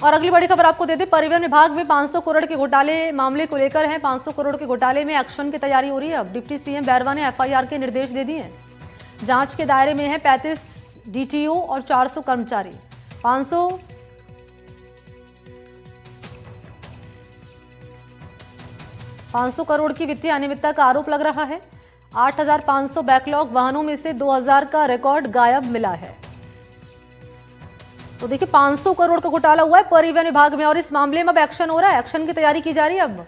और अगली बड़ी खबर आपको दे दें, परिवहन विभाग में 500 करोड़ के घोटाले मामले को लेकर है। 500 करोड़ के घोटाले में एक्शन की तैयारी हो रही है। अब डिप्टी सीएम बैरवा ने एफआईआर के निर्देश दे दिए हैं। जांच के दायरे में है 35 डीटीओ और 400 कर्मचारी। 500 करोड़ की वित्तीय अनियमितता का आरोप लग रहा है। 8,500 बैकलॉग वाहनों में से 2,000 का रिकॉर्ड गायब मिला है। तो देखिए 500 करोड़ का घोटाला हुआ है परिवहन विभाग में और इस मामले में अब एक्शन हो रहा है। एक्शन की तैयारी की जा रही है। अब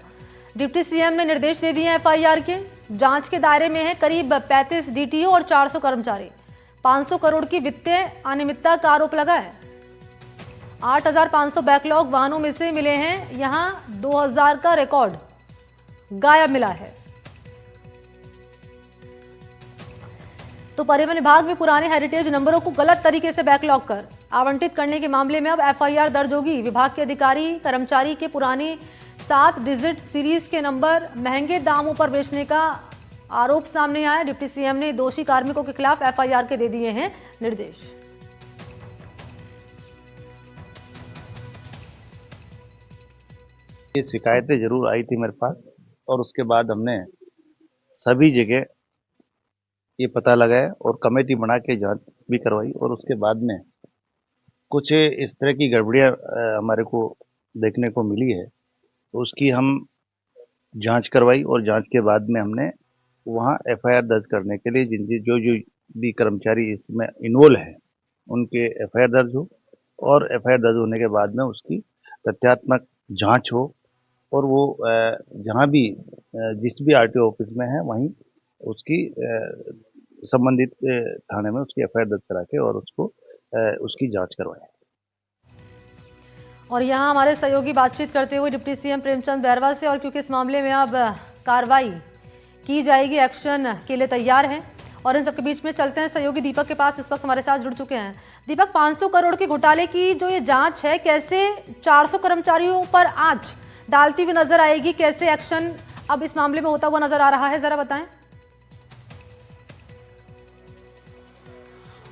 डिप्टी सीएम ने निर्देश दे दिए हैं एफआईआर के। जांच के दायरे में है करीब 35 डीटीओ और 400 कर्मचारी। 500 करोड़ की वित्तीय अनियमितता का आरोप लगा है। 8,500 बैकलॉग वाहनों में से मिले हैं। यहां 2,000 का रिकॉर्ड गायब मिला है। तो परिवहन विभाग में पुराने हेरिटेज नंबरों को गलत तरीके से बैकलॉग कर आवंटित करने के मामले में अब एफआईआर दर्ज होगी। विभाग के अधिकारी कर्मचारी के पुराने 7 डिजिट सीरीज के नंबर महंगे दामों पर बेचने का आरोप सामने आया। डिप्टी सीएम ने दोषी कार्मिकों के खिलाफ एफआईआर के दे दिए हैं निर्देश। ये शिकायतें जरूर आई थी मेरे पास और उसके बाद हमने सभी जगह ये पता लगाया और कमेटी बना के जांच भी करवाई और उसके बाद में कुछ इस तरह की गड़बड़ियां हमारे को देखने को मिली है, तो उसकी हम जांच करवाई और जांच के बाद में हमने वहां एफआईआर दर्ज करने के लिए जिन जो जो भी कर्मचारी इसमें इन्वॉल्व है उनके एफआईआर दर्ज हो और एफआईआर दर्ज होने के बाद में उसकी तथ्यात्मक जांच हो और वो जहां भी जिस भी आरटीओ ऑफिस में है वहीं उसकी संबंधित थाने में उसकी एफआईआर दर्ज करा के और उसको उसकी जांच करवाएं। और यहां हमारे सहयोगी बातचीत करते हुए डिप्टी सीएम प्रेमचंद बैरवा से, और क्योंकि इस मामले में अब कार्रवाई की जाएगी, एक्शन के लिए तैयार हैं। और इन सबके बीच में चलते हैं सहयोगी दीपक के पास, इस वक्त हमारे साथ जुड़ चुके हैं। दीपक, 500 करोड़ के घोटाले की जो ये जांच है, कैसे 400 कर्मचारियों पर आंच डालती हुई नजर आएगी, कैसे एक्शन अब इस मामले में होता हुआ नजर आ रहा है, जरा बताएं।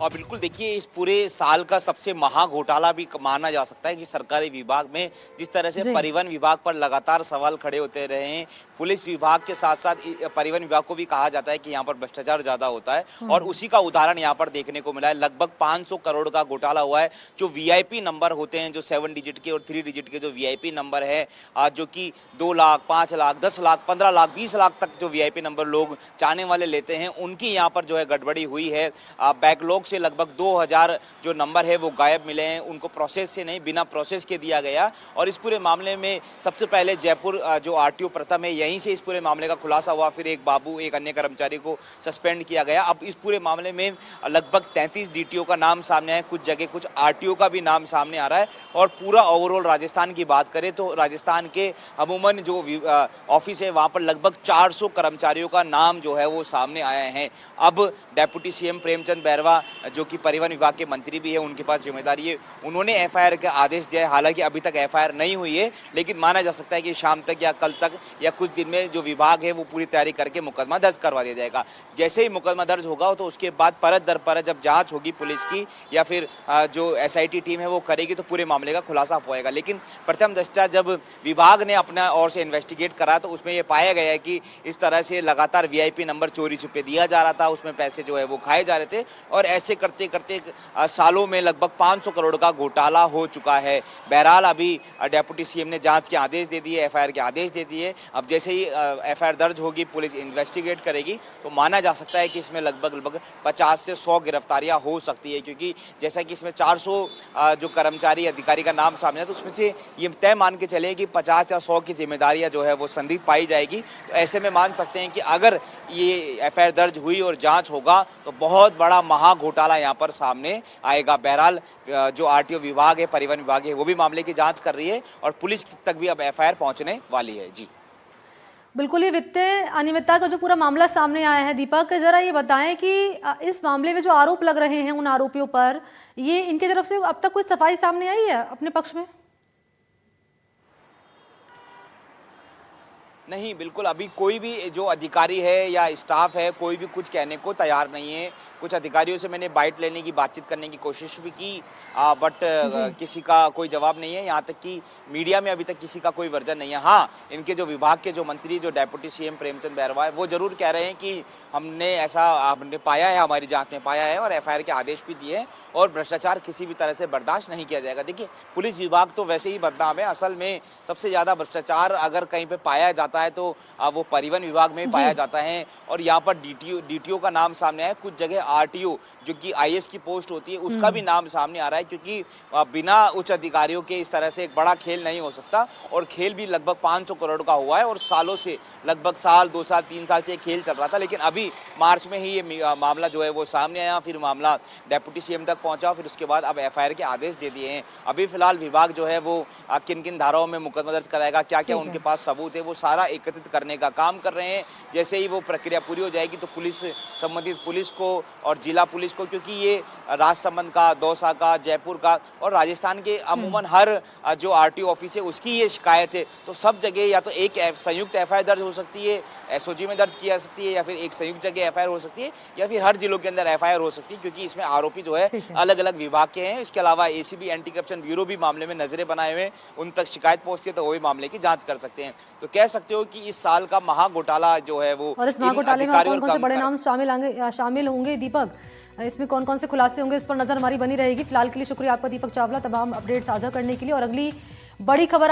और बिल्कुल देखिए, इस पूरे साल का सबसे महा घोटाला भी माना जा सकता है कि सरकारी विभाग में जिस तरह से परिवहन विभाग पर लगातार सवाल खड़े होते रहे हैं। पुलिस विभाग के साथ साथ परिवहन विभाग को भी कहा जाता है कि यहाँ पर भ्रष्टाचार ज्यादा होता है और उसी का उदाहरण यहाँ पर देखने को मिला है। लगभग 500 करोड़ का घोटाला हुआ है। जो वीआईपी नंबर होते हैं, जो 7 डिजिट के और 3 डिजिट के जो वीआईपी नंबर है, जो कि 2 लाख, 5 लाख, 10 लाख, 15 लाख, 20 लाख तक जो वीआईपी नंबर लोग चाहने वाले लेते हैं, उनकी यहाँ पर जो है गड़बड़ी हुई है। बैकलॉग से लगभग 2000 जो नंबर है वो गायब मिले हैं। उनको प्रोसेस से नहीं, बिना प्रोसेस के दिया गया। और इस पूरे मामले में सबसे पहले जयपुर जो आरटीओ प्रथम है, यहीं से इस पूरे मामले का खुलासा हुआ। फिर एक बाबू, एक अन्य कर्मचारी को सस्पेंड किया गया। अब इस पूरे मामले में लगभग 33 डीटीओ का नाम सामने आया, कुछ जगह कुछ आरटीओ का भी नाम सामने आ रहा है। और पूरा ओवरऑल राजस्थान की बात करें तो राजस्थान के अमूमन जो ऑफिस है वहां पर लगभग 400 कर्मचारियों का नाम जो है वो सामने आया है। अब डेप्यूटी सीएम प्रेमचंद बैरवा, जो कि परिवहन विभाग के मंत्री भी है, उनके पास जिम्मेदारी है। उन्होंने एफआईआर का आदेश दिया है। हालांकि अभी तक एफआईआर नहीं हुई है, लेकिन माना जा सकता है कि शाम तक या कल तक या कुछ दिन में जो विभाग है वो पूरी तैयारी करके मुकदमा दर्ज करवा दिया जाएगा। जैसे ही मुकदमा दर्ज होगा तो उसके बाद परत दर परत जब जांच होगी पुलिस की या फिर जो एसआईटी टीम है वो करेगी तो पूरे मामले का खुलासा हो पाएगा। लेकिन प्रथम दृष्टया जब विभाग ने अपना ओर से इन्वेस्टिगेट करा तो उसमें ये पाया गया है कि इस तरह से लगातार वीआईपी नंबर चोरी छुपे दिया जा रहा था, उसमें पैसे जो है वो खाए जा रहे थे और ऐसे करते करते सालों में लगभग 500 करोड़ का घोटाला हो चुका है। बहरहाल अभी डेप्यूटी सीएम ने जांच के आदेश दे दिए, एफआईआर के आदेश दे दिए। अब जैसे ही एफआईआर दर्ज होगी, पुलिस इन्वेस्टिगेट करेगी तो माना जा सकता है कि इसमें लगभग 50 से 100 गिरफ्तारियां हो सकती है। क्योंकि जैसा कि इसमें 400 जो कर्मचारी अधिकारी का नाम सामने है, तो उसमें से ये तय मान के चले कि 50 या 100 की जिम्मेदारियां जो है वो संदिग्ध पाई जाएगी। तो ऐसे में मान सकते हैं कि अगर ये एफआईआर दर्ज हुई और जांच होगा तो बहुत बड़ा महा घोटाला यहाँ पर सामने आएगा। बहरहाल जो आरटीओ विभाग है, परिवहन विभाग है, वो भी मामले की जांच कर रही है और पुलिस तक भी अब एफआईआर पहुंचने वाली है। जी बिल्कुल, ये वित्तीय अनियमितता का जो पूरा मामला सामने आया है, दीपक जरा ये बताएं कि इस मामले में जो आरोप लग रहे हैं उन आरोपियों पर, ये इनकी तरफ से अब तक कोई सफाई सामने आई है अपने पक्ष में? नहीं, बिल्कुल अभी कोई भी जो अधिकारी है या स्टाफ है, कोई भी कुछ कहने को तैयार नहीं है। कुछ अधिकारियों से मैंने बाइट लेने की, बातचीत करने की कोशिश भी की, बट किसी का कोई जवाब नहीं है। यहाँ तक कि मीडिया में अभी तक किसी का कोई वर्जन नहीं है। हाँ, इनके जो विभाग के जो मंत्री, जो डेप्यूटी सीएम प्रेमचंद बैरवा है, वो जरूर कह रहे हैं कि हमने पाया है, हमारी जांच में पाया है और एफआईआर के आदेश भी दिए हैं और भ्रष्टाचार किसी भी तरह से बर्दाश्त नहीं किया जाएगा। देखिए, पुलिस विभाग तो वैसे ही बदनाम है। असल में सबसे ज्यादा भ्रष्टाचार अगर कहीं पे पाया जाता है तो वो परिवहन विभाग में पाया जाता है। और यहाँ पर डीटीओ का नाम सामने आया, कुछ जगह आरटीओ जो कि आईएएस की पोस्ट होती है उसका भी नाम सामने आ रहा है, क्योंकि बिना उच्च अधिकारियों के इस तरह से एक बड़ा खेल नहीं हो सकता। और खेल भी लगभग 500 करोड़ का हुआ है और सालों से, लगभग साल, 2 साल, 3 साल से खेल चल रहा था। लेकिन अभी मार्च में ही ये मामला जो है वो सामने आया, फिर मामला डेप्यूटी सीएम तक पहुंचा, फिर उसके बाद अब एफआईआर के आदेश दे दिए हैं। अभी फिलहाल विभाग जो है वो किन किन धाराओं में मुकदमा दर्ज कराएगा, क्या क्या उनके पास सबूत है, वो सारा एकत्रित करने का काम कर रहे हैं। जैसे ही वो प्रक्रिया पूरी हो जाएगी तो पुलिस, संबंधित पुलिस को और जिला पुलिस को, क्योंकि ये राजसमंद का, दौसा का, जयपुर का और राजस्थान के अमूमन हर जो आरटीओ ऑफिस है उसकी ये शिकायत है, तो सब जगह या तो एक संयुक्त एफआईआर दर्ज हो सकती है, एसओजी में दर्ज किया सकती है, या फिर एक संयुक्त जगह एफआईआर हो सकती है, या फिर हर जिलों के अंदर एफआईआर हो सकती है, क्योंकि इसमें आरोपी जो है अलग अलग विभाग के हैं। इसके अलावा एसीबी, एंटी करप्शन ब्यूरो भी मामले में नजरें बनाए हुए, उन तक शिकायत पहुंचती है तो वो भी मामले की जांच कर सकते हैं। तो कह सकते हो कि इस साल का महाघोटाला जो है वो, और इस महाघोटाले में कौन कौन से बड़े नाम शामिल होंगे दीपक, इसमें कौन कौन से खुलासे होंगे, इस पर नजर हमारी बनी रहेगी। फिलहाल के लिए शुक्रिया आपका दीपक चावला, तमाम अपडेट साझा करने के लिए। और अगली बड़ी खबर